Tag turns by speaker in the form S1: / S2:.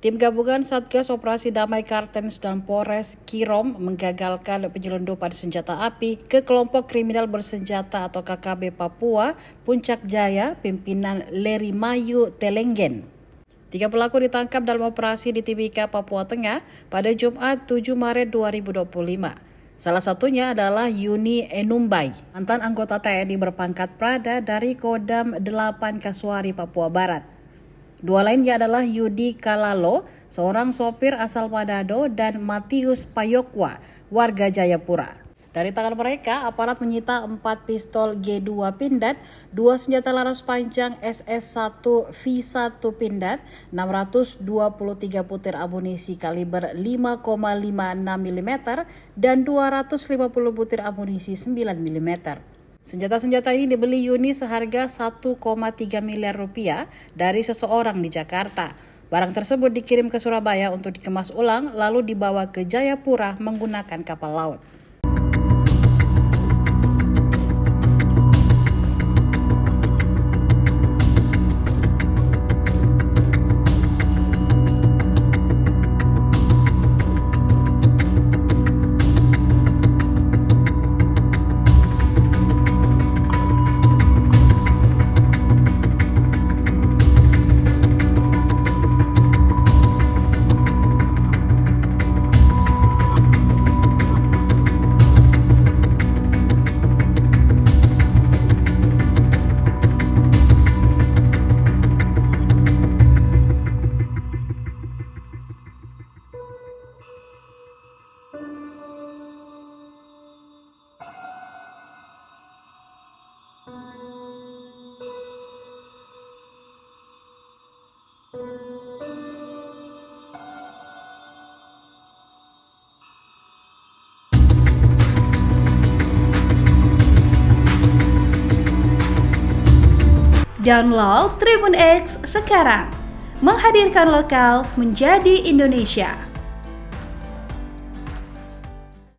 S1: Tim gabungan Satgas Operasi Damai Kartens dan Polres Kirom menggagalkan penyelundupan senjata api ke kelompok kriminal bersenjata atau KKB Papua, Puncak Jaya, pimpinan Lerimayu Telenggen. 3 pelaku ditangkap dalam operasi di Timika, Papua Tengah pada Jumat 7 Maret 2025. Salah satunya adalah Yuni Enumbai, mantan anggota TNI berpangkat Prada dari Kodam 8 Kasuari, Papua Barat. Dua lainnya adalah Yudi Kalalo, seorang sopir asal Manado, dan Matius Payokwa, warga Jayapura. Dari tangan mereka, aparat menyita 4 pistol G2 Pindad, 2 senjata laras panjang SS1 V1 Pindad, 623 butir amunisi kaliber 5,56 mm, dan 250 butir amunisi 9 mm. Senjata-senjata ini dibeli Yuni seharga 1,3 miliar rupiah dari seseorang di Jakarta. Barang tersebut dikirim ke Surabaya untuk dikemas ulang lalu dibawa ke Jayapura menggunakan kapal laut.
S2: Download Tribun X sekarang, menghadirkan lokal menjadi Indonesia.